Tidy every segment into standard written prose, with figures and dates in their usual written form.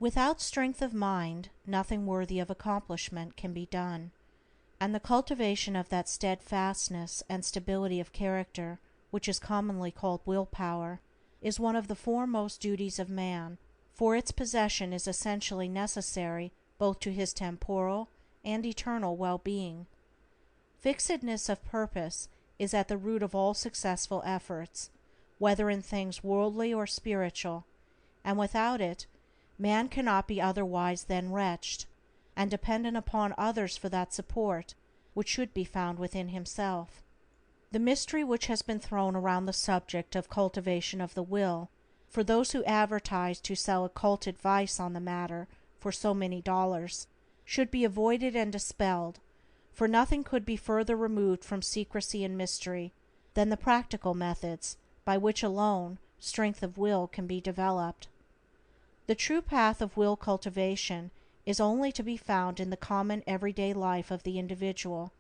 Without strength of mind, nothing worthy of accomplishment can be done, and the cultivation of that steadfastness and stability of character which is commonly called willpower is one of the foremost duties of man, for its possession is essentially necessary both to his temporal and eternal well-being. Fixedness of purpose is at the root of all successful efforts, whether in things worldly or spiritual, and without it man cannot be otherwise than wretched, and dependent upon others for that support which should be found within himself. The mystery which has been thrown around the subject of cultivation of the will, for those who advertise to sell occult advice on the matter for so many dollars, should be avoided and dispelled, for nothing could be further removed from secrecy and mystery than the practical methods by which alone strength of will can be developed. The true path of will cultivation is only to be found in the common everyday life of the individual,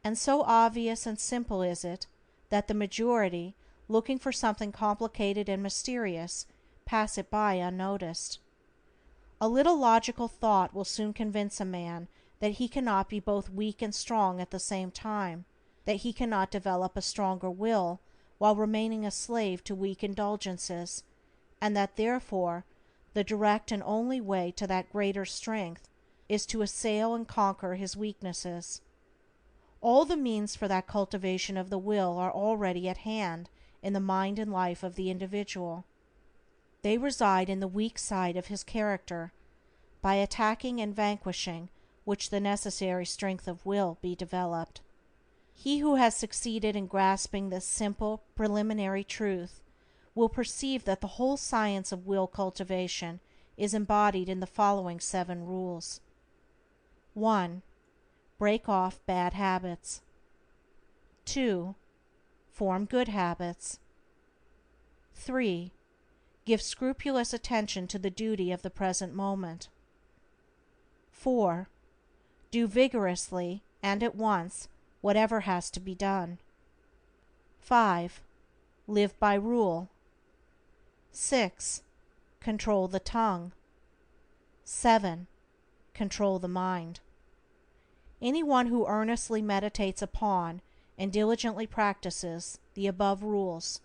and so obvious and simple is it that the majority, looking for something complicated and mysterious, pass it by unnoticed. A little logical thought will soon convince a man that he cannot be both weak and strong at the same time, that he cannot develop a stronger will while remaining a slave to weak indulgences, and that therefore the direct and only way to that greater strength is to assail and conquer his weaknesses. All the means for that cultivation of the will are already at hand in the mind and life of the individual. They reside in the weak side of his character, by attacking and vanquishing which the necessary strength of will be developed. He who has succeeded in grasping this simple preliminary truth will perceive that the whole science of will cultivation is embodied in the following 7 rules. 1. Break off bad habits. 2. Form good habits. 3. Give scrupulous attention to the duty of the present moment. 4. Do vigorously and at once whatever has to be done. 5. Live by rule. 6. Control the tongue. 7. Control the mind. Anyone who earnestly meditates upon and diligently practices the above rules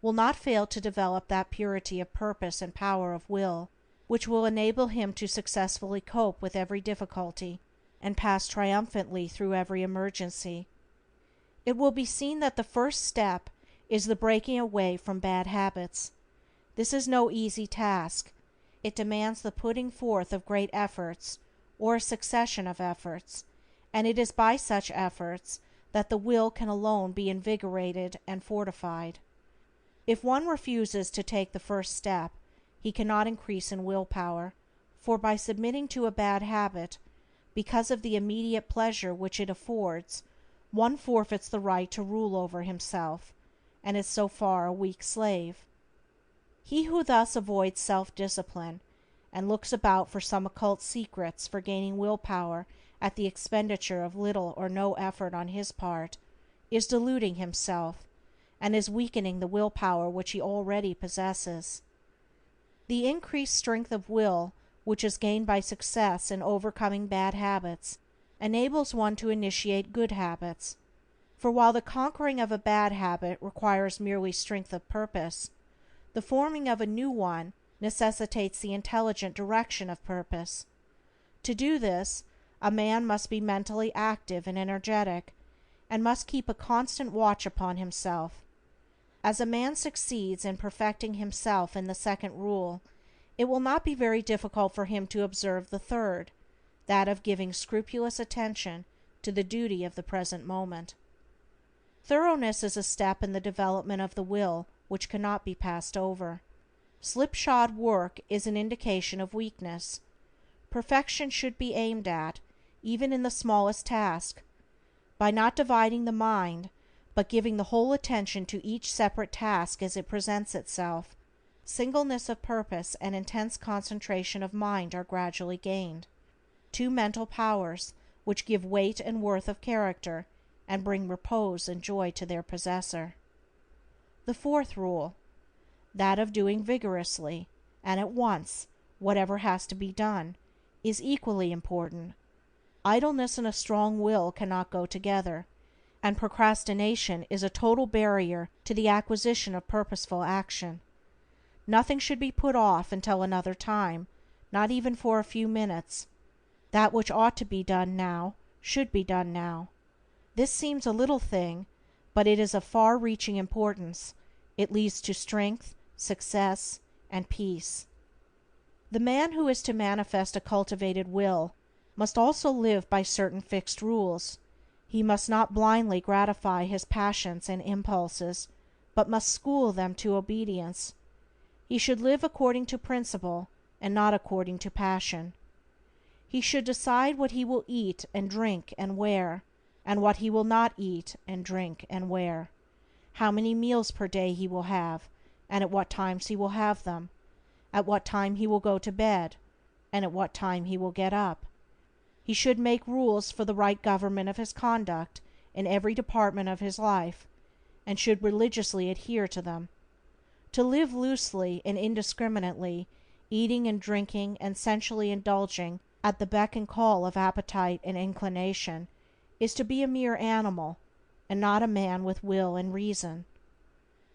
will not fail to develop that purity of purpose and power of will which will enable him to successfully cope with every difficulty and pass triumphantly through every emergency. It will be seen that the first step is the breaking away from bad habits. This is no easy task. It demands the putting forth of great efforts, or a succession of efforts, and it is by such efforts that the will can alone be invigorated and fortified. If one refuses to take the first step, he cannot increase in willpower, for by submitting to a bad habit, because of the immediate pleasure which it affords, one forfeits the right to rule over himself, and is so far a weak slave. He who thus avoids self-discipline, and looks about for some occult secrets for gaining willpower at the expenditure of little or no effort on his part, is deluding himself, and is weakening the willpower which he already possesses. The increased strength of will which is gained by success in overcoming bad habits enables one to initiate good habits, for while the conquering of a bad habit requires merely strength of purpose, the forming of a new one necessitates the intelligent direction of purpose. To do this, a man must be mentally active and energetic, and must keep a constant watch upon himself. As a man succeeds in perfecting himself in the second rule, it will not be very difficult for him to observe the third, that of giving scrupulous attention to the duty of the present moment. Thoroughness is a step in the development of the will which cannot be passed over. Slipshod work is an indication of weakness. Perfection should be aimed at, even in the smallest task. By not dividing the mind, but giving the whole attention to each separate task as it presents itself, singleness of purpose and intense concentration of mind are gradually gained, 2 mental powers which give weight and worth of character and bring repose and joy to their possessor. The 4th rule, that of doing vigorously and at once whatever has to be done, is equally important. Idleness and a strong will cannot go together, and procrastination is a total barrier to the acquisition of purposeful action. Nothing should be put off until another time, not even for a few minutes. That which ought to be done now should be done now. This seems a little thing, but it is of far-reaching importance. It leads to strength, success, and peace. The man who is to manifest a cultivated will must also live by certain fixed rules. He must not blindly gratify his passions and impulses, but must school them to obedience. He should live according to principle, and not according to passion. He should decide what he will eat and drink and wear, and what he will not eat and drink and wear, how many meals per day he will have, and at what times he will have them, at what time he will go to bed, and at what time he will get up. He should make rules for the right government of his conduct in every department of his life, and should religiously adhere to them. To live loosely and indiscriminately, eating and drinking and sensually indulging at the beck and call of appetite and inclination, is to be a mere animal, and not a man with will and reason.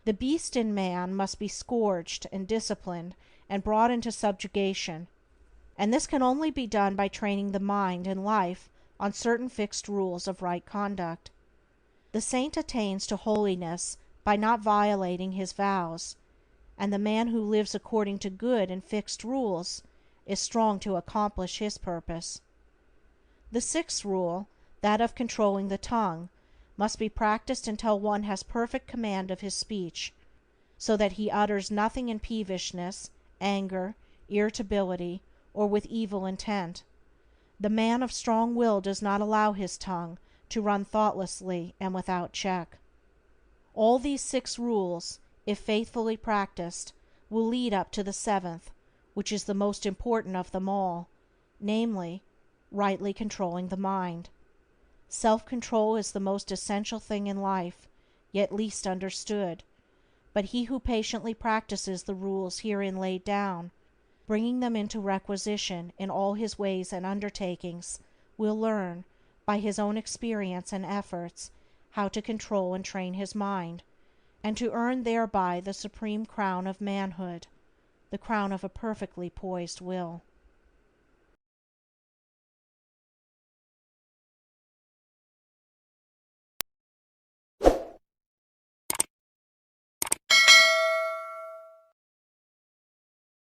The beast in man must be scourged and disciplined and brought into subjugation, and this can only be done by training the mind and life on certain fixed rules of right conduct. The saint attains to holiness by not violating his vows, and the man who lives according to good and fixed rules is strong to accomplish his purpose. The sixth rule, that of controlling the tongue, must be practiced until one has perfect command of his speech, so that he utters nothing in peevishness, anger, irritability, or with evil intent. The man of strong will does not allow his tongue to run thoughtlessly and without check. All these 6 rules, if faithfully practiced, will lead up to the 7th, which is the most important of them all, namely, rightly controlling the mind. Self-control is the most essential thing in life, yet least understood, but he who patiently practices the rules herein laid down, bringing them into requisition in all his ways and undertakings, will learn, by his own experience and efforts, how to control and train his mind, and to earn thereby the supreme crown of manhood, the crown of a perfectly poised will.